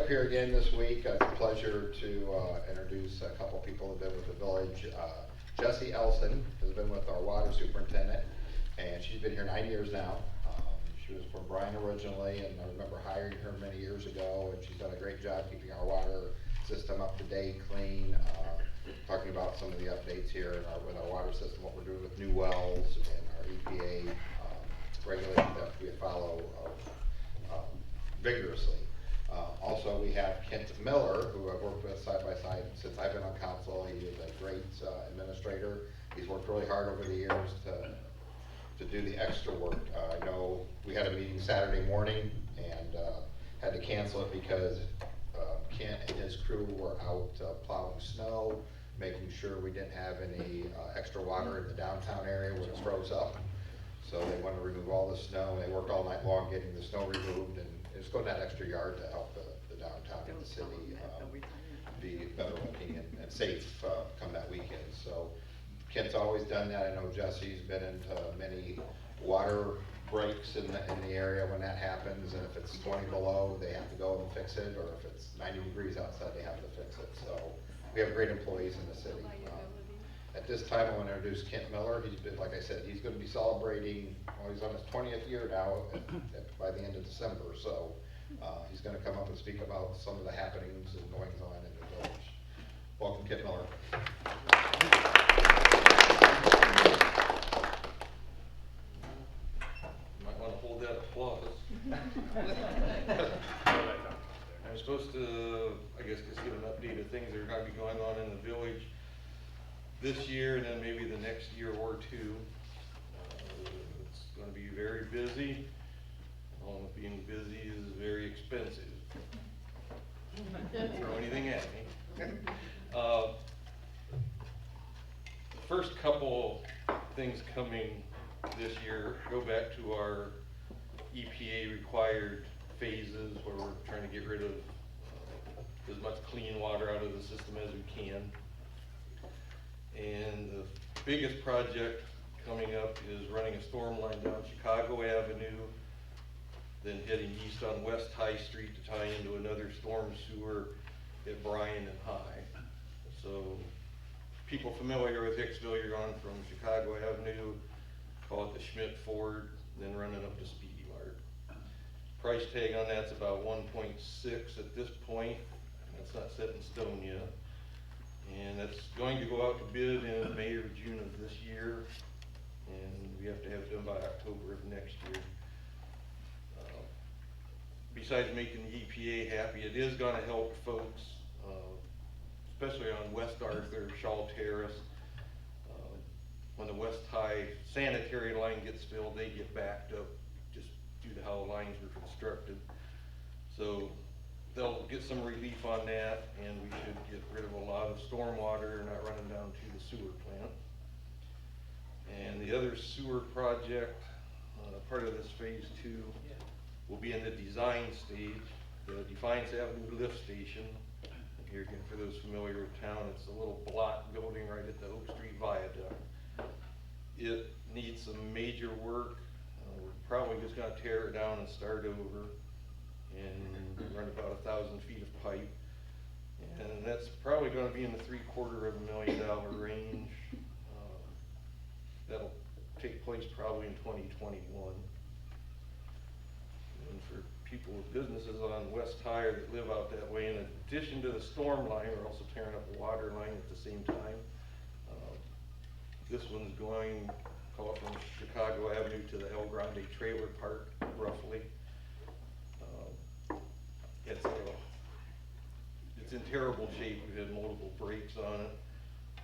up here again this week. It's a pleasure to introduce a couple people who have been with the village. Jessie Elson has been with our water superintendent, and she's been here 9 years now. She was from Bryan originally, and I remember hiring her many years ago, and she's done a great job keeping our water system up to date, clean. Talking about some of the updates here with our water system, what we're doing with new wells and our EPA regulations that we follow vigorously. Also, we have Kent Miller, who I've worked with side by side since I've been on council. He is a great administrator. He's worked really hard over the years to do the extra work. I know we had a meeting Saturday morning and had to cancel it because Kent and his crew were out plowing snow, making sure we didn't have any extra water in the downtown area when it froze up. So they wanted to remove all the snow, and they worked all night long getting the snow removed, and just go that extra yard to help the downtown and the city be better looking and safe come that weekend. So Kent's always done that. I know Jesse's been into many water breaks in the area when that happens, and if it's 20 below, they have to go and fix it, or if it's 90 degrees outside, they have to fix it. So we have great employees in the city. At this time, I want to introduce Kent Miller. He's been, like I said, he's going to be celebrating, well, he's on his 20th year now by the end of December. So he's going to come up and speak about some of the happenings and goings on in the village. Welcome, Kent Miller. You might want to hold that applause. I'm supposed to, I guess, just give an update of things that are going to be going on in the village this year and then maybe the next year or two. It's going to be very busy. Along with being busy is very expensive. Don't throw anything at me. The first couple things coming this year go back to our EPA required phases where we're trying to get rid of as much clean water out of the system as we can. And the biggest project coming up is running a storm line down Chicago Avenue, then heading east on West High Street to tie into another storm sewer at Bryan and High. So people familiar with Hicksville, you're going from Chicago Avenue, call it the Schmidt Ford, then running up to Speedy Mart. Price tag on that's about 1.6 at this point. That's not set in stone yet. And that's going to go out to bid in May or June of this year, and we have to have it done by October of next year. Besides making the EPA happy, it is going to help folks, especially on West Arthur, Shaw Terrace. When the West High sanitary line gets filled, they get backed up just due to how the lines were constructed. So they'll get some relief on that, and we should get rid of a lot of storm water not running down to the sewer plant. And the other sewer project, part of this phase 2, will be in the design stage, the Defiance Avenue lift station. Here again, for those familiar with town, it's a little block building right at the Oak Street Viaduct. It needs some major work. We're probably just going to tear it down and start over and run about 1,000 feet of pipe, and that's probably going to be in the $750,000 range. That'll take place probably in 2021. And for people with businesses on West High that live out that way, in addition to the storm line, we're also tearing up the water line at the same time. This one's going, call it from Chicago Avenue to the El Grande Trailer Park, roughly. It's in terrible shape. We've had multiple breaks on it,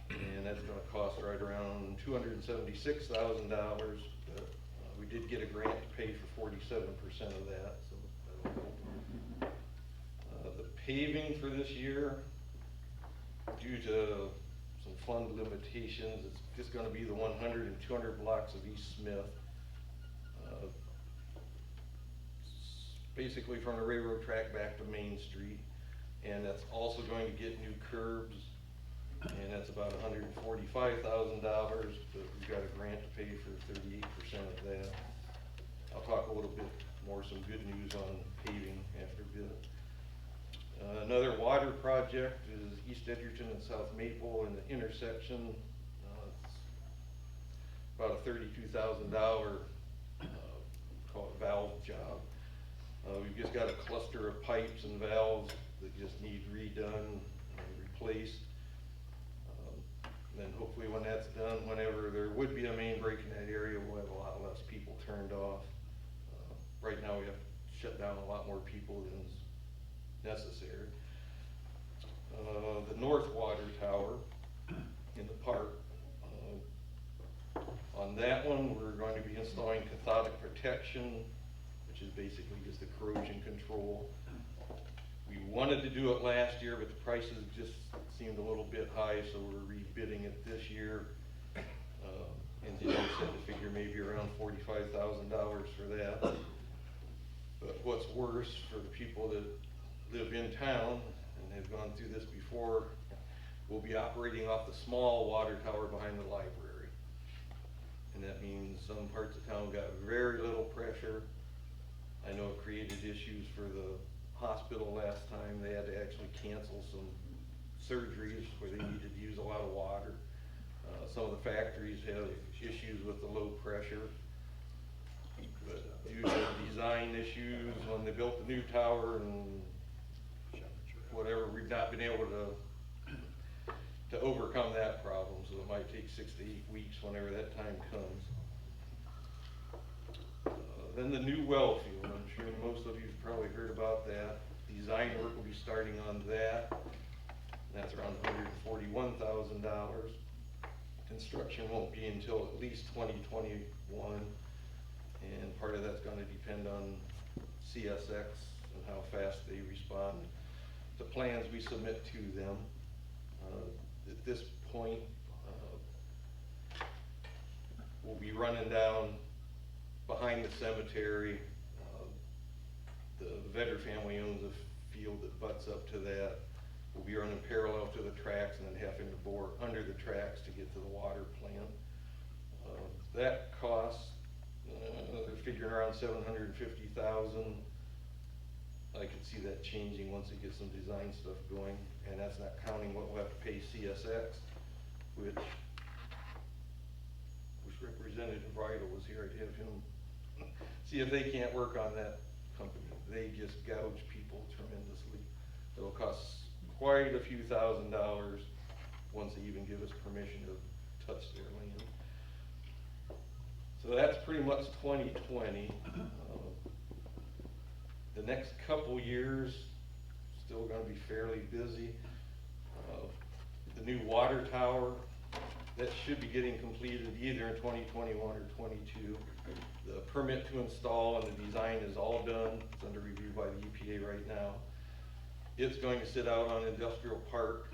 and that's going to cost right around $276,000. But we did get a grant to pay for 47% of that. So the paving for this year, due to some fund limitations, it's just going to be the 100 and 200 blocks of East Smith. Basically from the railroad track back to Main Street, and that's also going to get new curbs, and that's about $145,000, but we've got a grant to pay for 38% of that. I'll talk a little bit more, some good news on paving after bid. Another water project is East Edgerton and South Maple in the intersection. It's about a $32,000, call it valve job. We've just got a cluster of pipes and valves that just need redone and replaced. Then hopefully when that's done, whenever there would be a main break in that area, we'll have a lot less people turned off. Right now we have to shut down a lot more people than is necessary. The North Water Tower in the park. On that one, we're going to be installing cathodic protection, which is basically just a corrosion control. We wanted to do it last year, but the prices just seemed a little bit high, so we're rebidding it this year. Engineers said to figure maybe around $45,000 for that. But what's worse for the people that live in town and have gone through this before, we'll be operating off the small water tower behind the library. And that means some parts of town got very little pressure. I know it created issues for the hospital last time. They had to actually cancel some surgeries where they needed to use a lot of water. Some of the factories have issues with the low pressure. But due to design issues when they built the new tower and whatever, we've not been able to overcome that problem, so it might take 6 to 8 weeks whenever that time comes. Then the new well field, I'm sure most of you've probably heard about that. Design work will be starting on that. That's around $141,000. Construction won't be until at least 2021, and part of that's gonna depend on CSX and how fast they respond to plans we submit to them. At this point, we'll be running down behind the cemetery. The Vedder family owns a field that butts up to that. We'll be running parallel to the tracks and then having to bore under the tracks to get to the water plant. That costs, they're figuring around $750,000. I could see that changing once they get some design stuff going, and that's not counting what we'll have to pay CSX, which Representative Bridle was here. I'd have him see if they can't work on that company. They just gouge people tremendously. It'll cost quite a few $1,000s once they even give us permission to touch their land. So that's pretty much 2020. The next couple years, still gonna be fairly busy. The new water tower, that should be getting completed either in 2021 or 22. The permit to install and the design is all done. It's under review by the EPA right now. It's going to sit out on Industrial Park.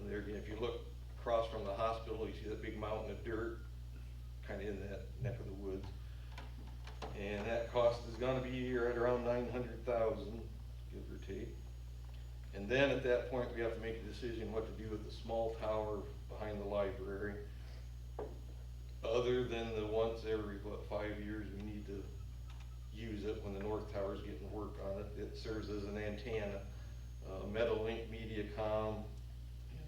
There, if you look across from the hospital, you see that big mountain of dirt, kind of in that neck of the woods. And that cost is gonna be right around $900,000, give or take. And then at that point, we have to make a decision what to do with the small tower behind the library. Other than the once every, 5 years, we need to use it when the North Tower's getting work on it. It serves as an antenna. Metalink, Mediacom,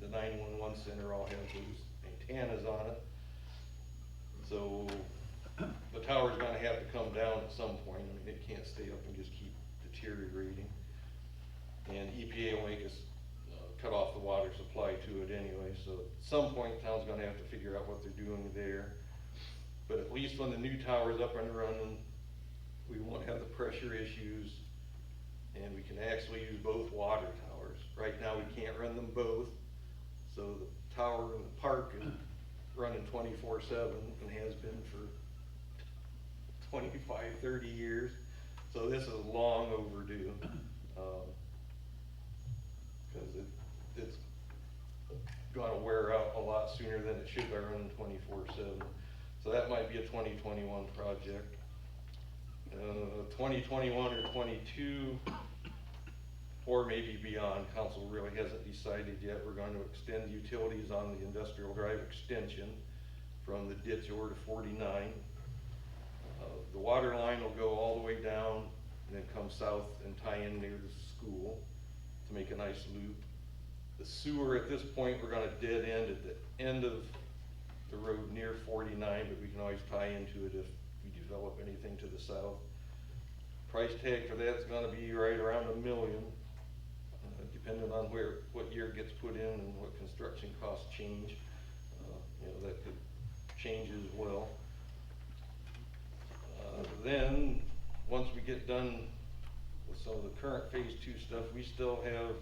the 911 center all have those antennas on it. So the tower's gonna have to come down at some point. I mean, it can't stay up and just keep deteriorating. And EPA will make us cut off the water supply to it anyway, so at some point, town's gonna have to figure out what they're doing there. But at least when the new tower's up and running, we won't have the pressure issues, and we can actually use both water towers. Right now, we can't run them both, so the tower in the park is running 24/7 and has been for 25, 30 years. So this is long overdue, because it's gonna wear out a lot sooner than it should by running 24/7. So that might be a 2021 project. 2021 or 22, or maybe beyond. Council really hasn't decided yet. We're going to extend utilities on the Industrial Drive extension from the ditch over to 49. The water line will go all the way down and then come south and tie in near the school to make a nice loop. The sewer at this point, we're gonna dead end at the end of the road near 49, but we can always tie into it if we develop anything to the south. Price tag for that's gonna be right around $1 million, depending on what year it gets put in and what construction costs change. You know, that could change as well. Then, once we get done with some of the current phase 2 stuff, we still have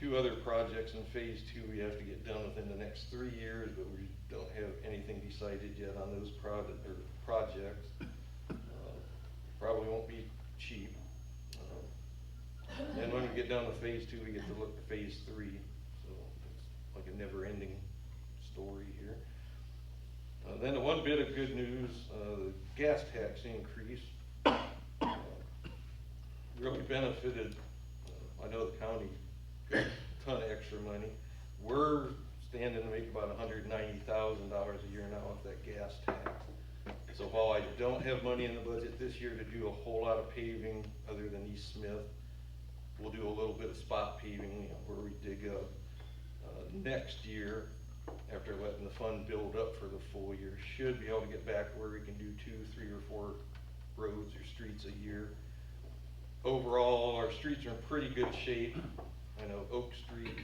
2 other projects in phase 2 we have to get done within the next 3 years, but we don't have anything decided yet on those projects. Probably won't be cheap. And when we get down to phase 2, we get to look at phase 3, so it's like a never-ending story here. Then the one bit of good news, the gas tax increase really benefited, I know the county got a ton of extra money. We're standing to make about $190,000 a year now off that gas tax. So while I don't have money in the budget this year to do a whole lot of paving other than East Smith, we'll do a little bit of spot paving, you know, where we dig up. Next year, after letting the fund build up for the full year, should be able to get back where we can do 2, 3, or 4 roads or streets a year. Overall, our streets are in pretty good shape. I know Oak Street,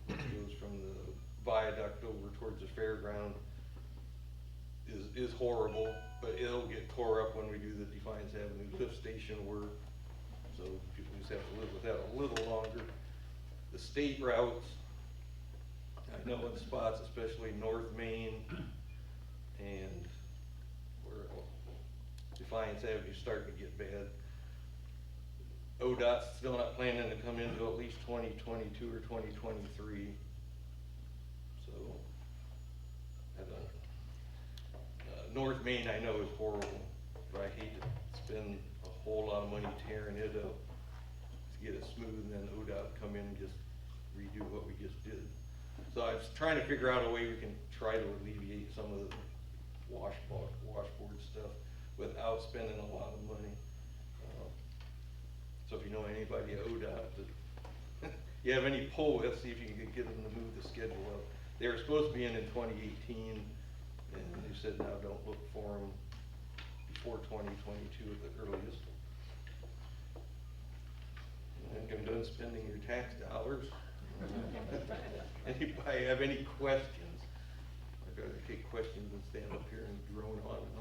which goes from the viaduct over towards the fairground, is horrible, but it'll get tore up when we do the Defiance Avenue lift station work. So people just have to live with that a little longer. The state routes, I know in spots, especially North Main and where Defiance Avenue starting to get bad. ODOT's still not planning to come in until at least 2022 or 2023. So, I don't. North Main I know is horrible, but I hate to spend a whole lot of money tearing it up to get it smooth, and then ODOT come in and just redo what we just did. So I was trying to figure out a way we can try to alleviate some of the washboard stuff without spending a lot of money. So if you know anybody at ODOT, that you have any pull with, see if you can get them to move the schedule up. They were supposed to be in 2018, and they said now don't look for them before 2022 at the earliest. And I'm done spending your tax dollars. Anybody have any questions? I'd rather take questions than stand up here and drone on and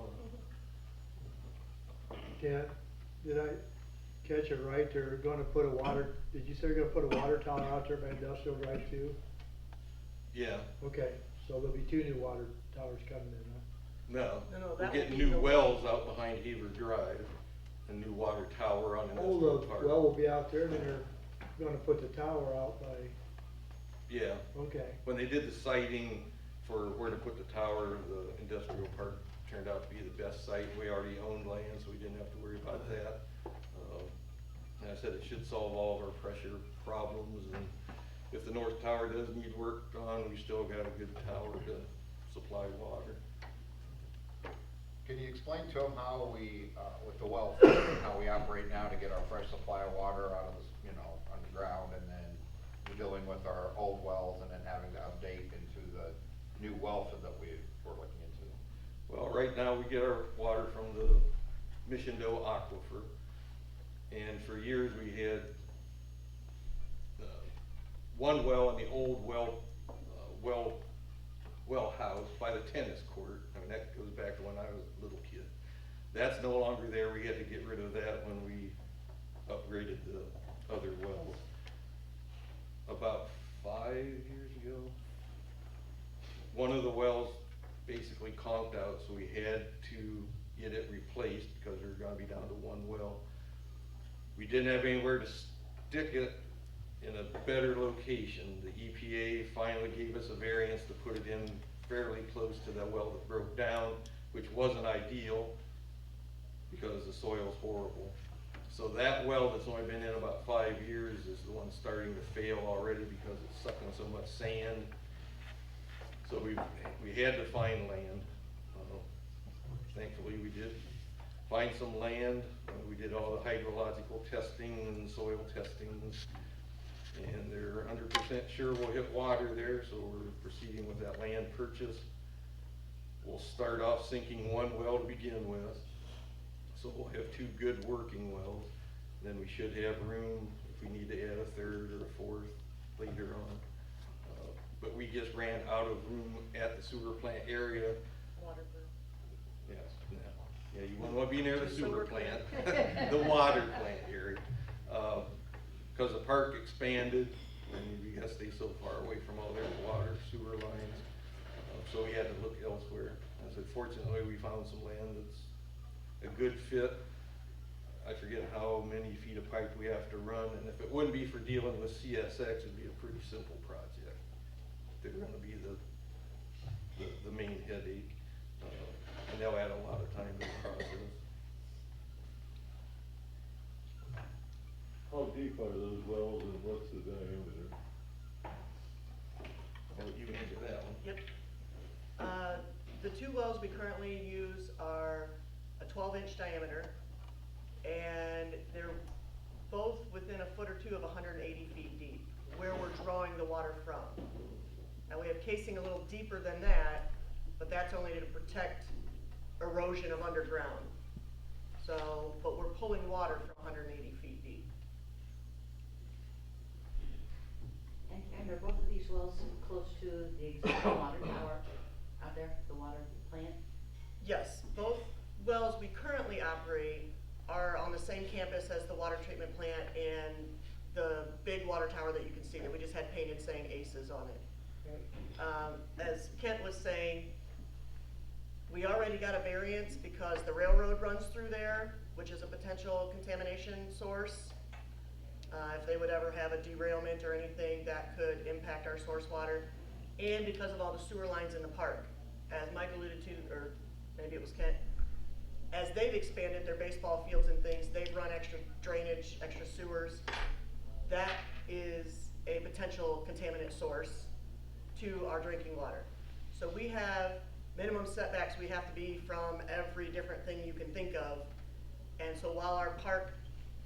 on. Dan, did I catch it right? They're gonna put a water, did you say they're gonna put a water tower out there by Industrial Drive too? Yeah. Okay, so there'll be 2 new water towers coming in, huh? No, No, we're that getting will be new the wells out behind Haver Drive, a new water tower on Oh, Industrial the Park. well will be out there, then they're gonna put the tower out by, Yeah. okay. When they did the siting for where to put the tower, the industrial park turned out to be the best site. We already owned land, so we didn't have to worry about that. And I said it should solve all of our pressure problems, and if the north tower does need work on, we still got a good tower to supply water. Can you explain to them how we, with the well, how we operate now to get our fresh supply of water out of the, you know, underground, and then dealing with our old wells and then having to update into the new well field that we're looking into? Well, right now we get our water from the Mission Doe Aquifer, and for years we had one well in the old well house by the tennis court. I mean, that goes back to when I was a little kid. That's no longer there. We had to get rid of that when we upgraded the other wells. About 5 years ago, one of the wells basically conked out, so we had to get it replaced because we were gonna be down to 1 well. We didn't have anywhere to stick it in a better location. The EPA finally gave us a variance to put it in fairly close to the well that broke down, which wasn't ideal because the soil's horrible. So that well that's only been in about 5 years is the one starting to fail already because it's sucking so much sand. So we had to find land. Thankfully we did find some land. We did all the hydrological testing and soil testing. and they're 100% sure we'll hit water there, so we're proceeding with that land purchase. We'll start off sinking one well to begin with, so we'll have 2 good working wells. Then we should have room if we need to add a 3rd or a 4th later on. But we just ran out of room at the sewer plant area. Water brew. Yes, yeah, you wouldn't want to be near the sewer plant, the water plant area. Because the park expanded, and you gotta stay so far away from all their water, sewer lines. So we had to look elsewhere. I said, fortunately, we found some land that's a good fit. I forget how many feet of pipe we have to run, and if it wouldn't be for dealing with CSX, it'd be a pretty simple project. They're gonna be the main headache, and they'll add a lot of time to the process. How deep are those wells and what's the diameter? I'll let you answer that one. Yep. The 2 wells we currently use are a 12-inch diameter, and they're both within a foot or 2 of 180 feet deep, where we're drawing the water from. Now, we have casing a little deeper than that, but that's only to protect erosion of underground. So, but we're pulling water from 180 feet deep. And are both of these wells close to the existing water tower out there, the water plant? Yes, both wells we currently operate are on the same campus as the water treatment plant and the big water tower that you can see that we just had painted saying ACES on it. As Kent was saying, we already got a variance because the railroad runs through there, which is a potential contamination source. If they would ever have a derailment or anything, that could impact our source water. And because of all the sewer lines in the park, as Mike alluded to, or maybe it was Kent, as they've expanded their baseball fields and things, they've run extra drainage, extra sewers. That is a potential contaminant source to our drinking water. So we have minimum setbacks we have to be from every different thing you can think of. And so while our park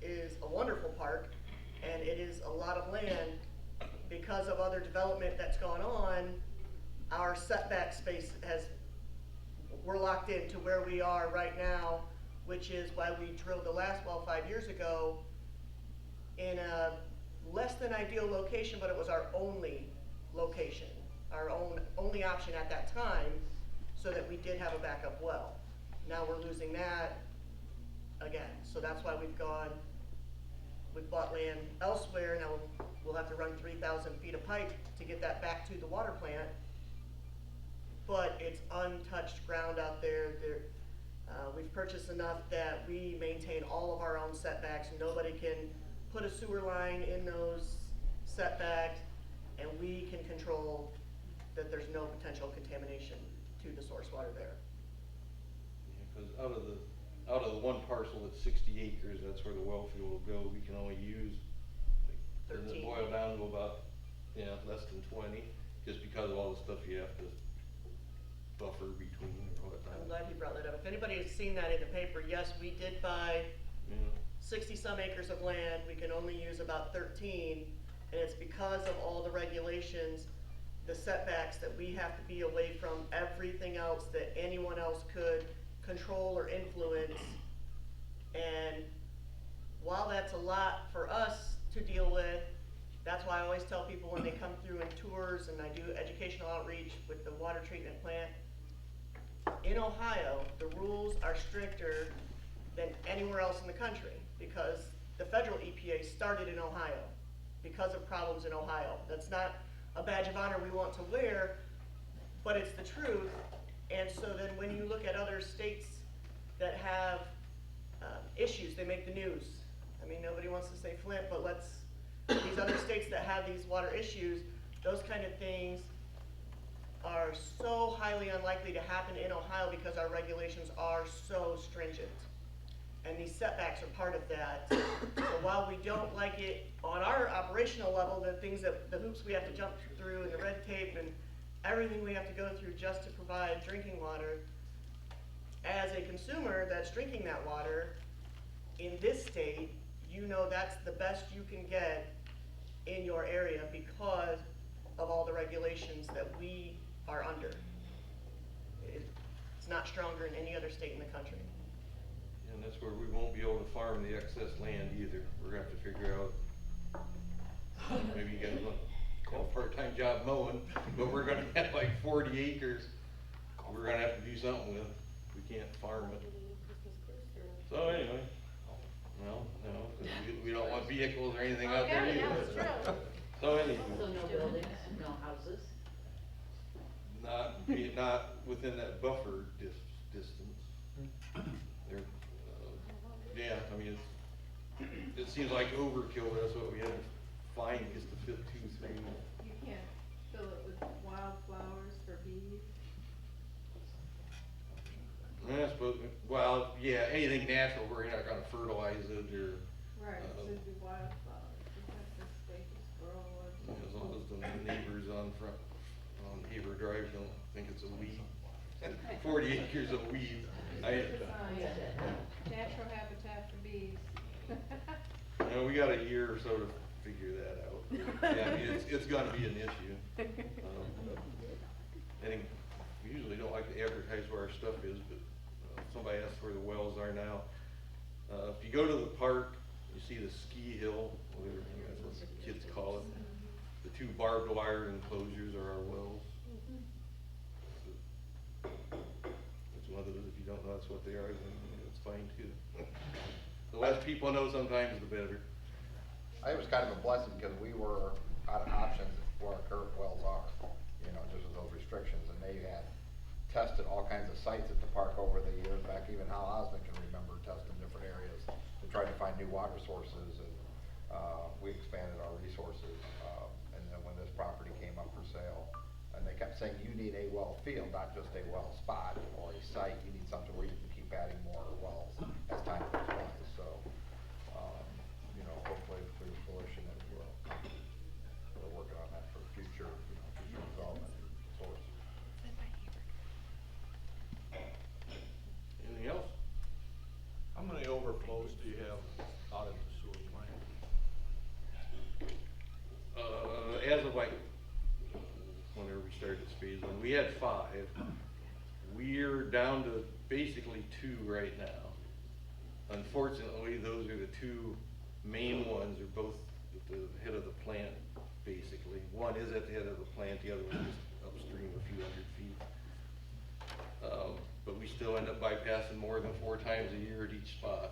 is a wonderful park, and it is a lot of land, because of other development that's gone on, our setback space we're locked into where we are right now, which is why we drilled the last well 5 years ago in a less than ideal location, but it was our only location, our only option at that time, so that we did have a backup well. Now we're losing that again, so that's why we've bought land elsewhere. Now we'll have to run 3,000 feet of pipe to get that back to the water plant, but it's untouched ground out there. We've purchased enough that we maintain all of our own setbacks. Nobody can put a sewer line in those setbacks, and we can control that there's no potential contamination to the source water there. Because out of the one parcel that's 60 acres, that's where the well field will go, we can only use, like, doesn't it 13. boil down to about, less than 20, just because of all the stuff you have to buffer between all the time. I'm glad you brought that up. If anybody has seen that in the paper, yes, we did buy 60-some acres of land. We can only use about 13, and it's because of all the regulations, the setbacks, that we have to be away from everything else that anyone else could control or influence. And while that's a lot for us to deal with, that's why I always tell people when they come through in tours and I do educational outreach with the water treatment plant, in Ohio, the rules are stricter than anywhere else in the country because the federal EPA started in Ohio because of problems in Ohio. That's not a badge of honor we want to wear, but it's the truth. And so then when you look at other states that have issues, they make the news. I mean, nobody wants to say Flint, but these other states that have these water issues, those kind of things are so highly unlikely to happen in Ohio because our regulations are so stringent. And these setbacks are part of that. So while we don't like it on our operational level, the hoops we have to jump through and the red tape and everything we have to go through just to provide drinking water, as a consumer that's drinking that water in this state, you know that's the best you can get in your area because of all the regulations that we are under. It's not stronger in any other state in the country. And that's where we won't be able to farm the excess land either. We're gonna have to figure out, maybe you guys want to call a part-time job mowing, but we're gonna have like 40 acres we're gonna have to do something with. We can't farm it. So anyway, well, no, 'cause we don't want vehicles or anything out there Okay, yeah, either. that's true. So anyway, So no buildings, no houses? not within that buffer distance. There, yeah, I mean, it seems like overkill, but that's what we had to find just to fit 2, 3. You can't fill it with wildflowers for bees. I suppose, well, yeah, anything natural, we're not gonna fertilize it or, Right, so it'd be wildflowers, you have to stake a squirrel or. as long as the neighbors on Haver Drive don't think it's a weed. 40 acres of weed. Natural habitat for bees. You know, we got a year or so to figure that out. Yeah, I mean, it's gonna be an issue. I think, we usually don't like to advertise where our stuff is, but somebody asked where the wells are now. If you go to the park, you see the ski hill, whatever, that's what the kids call it. The 2 barbed wire enclosures are our wells. It's one of those, if you don't know that's what they are, then it's fine too. The less people know sometimes, the better. I think it was kind of a blessing because we were out of options where our current wells are, you know, just with those restrictions, and they had tested all kinds of sites at the park over the years, back even Hal Osmond can remember testing different areas to try to find new water sources, and we expanded our resources, and then when this property came up for sale, and they kept saying, you need a well field, not just a well spot or a site, you need something where you can keep adding more wells as time goes by, so, you know, hopefully through fruition it will come. We're working on that for future, you know, future development source. Anything else? How many overflows do you have out at the sewer plant? As of like, whenever we started this phase 1, we had 5. We're down to basically 2 right now. Unfortunately, those are the 2 main ones, are both at the head of the plant, basically. One is at the head of the plant, the other one is upstream a few hundred feet. But we still end up bypassing more than 4 times a year at each spot.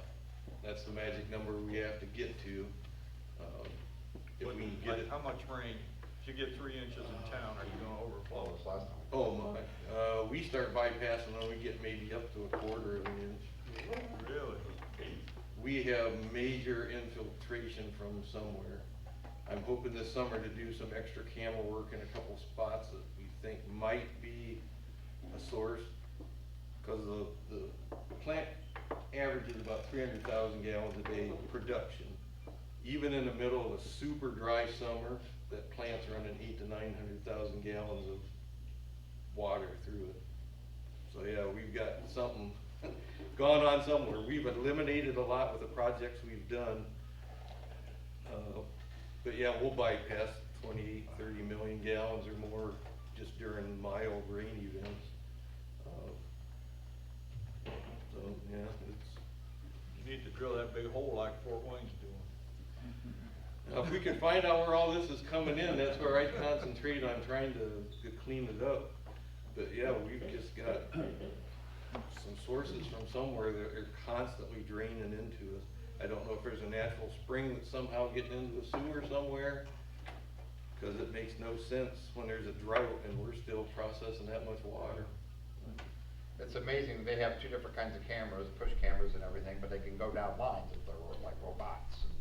That's the magic number we have to get to. If we can get it. How much rain? If you get 3 inches in town, are you gonna overflow? This last time. Oh my, we start bypassing when we get maybe up to a 1/4 of an inch. Really? We have major infiltration from somewhere. I'm hoping this summer to do some extra camel work in a couple spots that we think might be a source. Cause the plant averages about 300,000 gallons a day production. Even in the middle of a super dry summer, that plant's running 800,000 to 900,000 gallons of water through it. So yeah, we've got something gone on somewhere. We've eliminated a lot with the projects we've done. But yeah, we'll bypass 28, 30 million gallons or more just during mild rain events. So yeah, You need to drill that big hole like Fort Wayne's doing. now, if we can find out where all this is coming in, that's where I concentrate on trying to clean it up. But yeah, we've just got some sources from somewhere that are constantly draining into us. I don't know if there's a natural spring that's somehow getting into the sewer somewhere, cause it makes no sense when there's a drought and we're still processing that much water. It's amazing, they have 2 different kinds of cameras, push cameras and everything, but they can go down lines if they're like robots and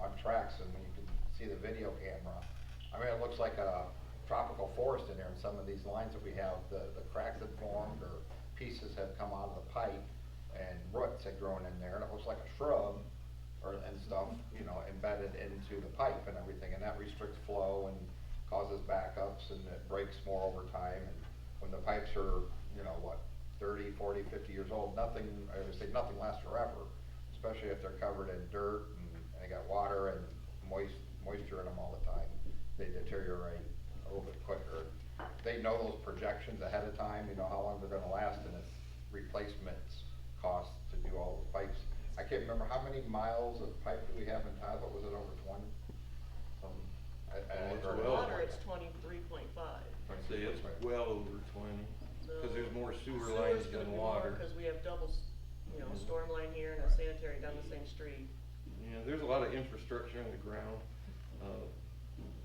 on tracks, and you can see the video camera. I mean, it looks like a tropical forest in there, and some of these lines that we have, the cracks have formed, or pieces have come out of the pipe, and roots have grown in there, and it looks like a shrub, and stuff, you know, embedded into the pipe and everything, and that restricts flow and causes backups, and it breaks more over time, and when the pipes are, you know, what, 30, 40, 50 years old, nothing, I would say nothing lasts forever, especially if they're covered in dirt and they got water and moisture in them all the time. they deteriorate a little bit quicker. They know those projections ahead of time, you know, how long they're gonna last, and it's replacements cost to do all the pipes. I can't remember, how many miles of pipe do we have in town, what was it, over 20? I it's heard it. well- Water, it's 23.5. I'd say it's well over 20, cause there's more sewer Sewer's lines gonna than be more, water. cause we have you know, storm line here and a sanitary down the same street. Yeah, there's a lot of infrastructure in the ground,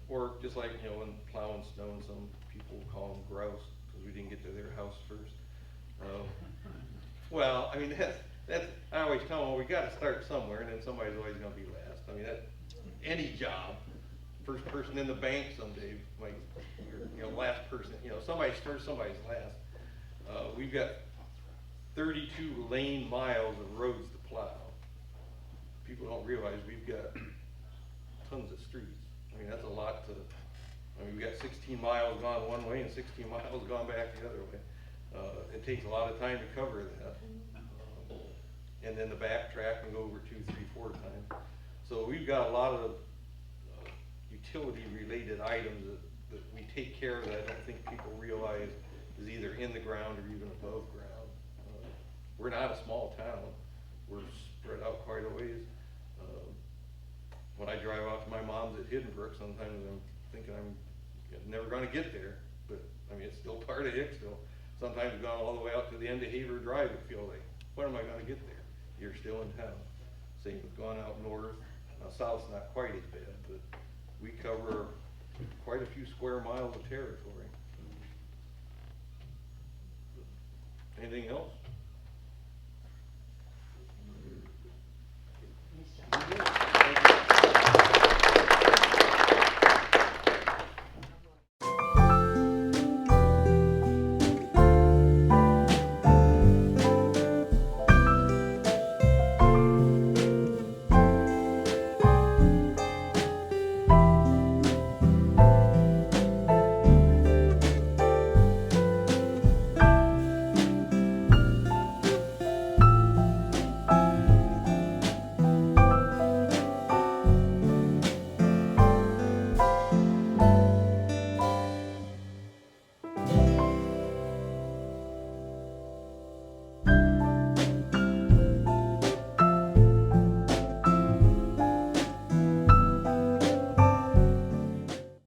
or just like, you know, when plowing snow, and some people call them grouse, cause we didn't get to their house first. Well, I mean, that's, I always tell them, well, we gotta start somewhere, and then somebody's always gonna be last. I mean, any job, first person in the bank someday, might, you know, last person, you know, somebody's first, somebody's last. We've got 32 lane miles of roads to plow. People don't realize we've got tons of streets. I mean, that's a lot to, I mean, we've got 16 miles gone one way and 16 miles gone back the other way. It takes a lot of time to cover that. And then the backtrack and go over 2, 3, 4 times. So we've got a lot of utility related items that we take care of that I don't think people realize is either in the ground or even above ground. We're not a small town. We're spread out quite a ways. When I drive out to my mom's at Hiddenbrook, sometimes I'm thinking I'm never gonna get there, but I mean, it's still part of Hicksville. Sometimes I've gone all the way out to the end of Haver Drive and feel like, when am I gonna get there? You're still in town. Same with going out north. Now, south's not quite as bad, but we cover quite a few square miles of territory. Anything else?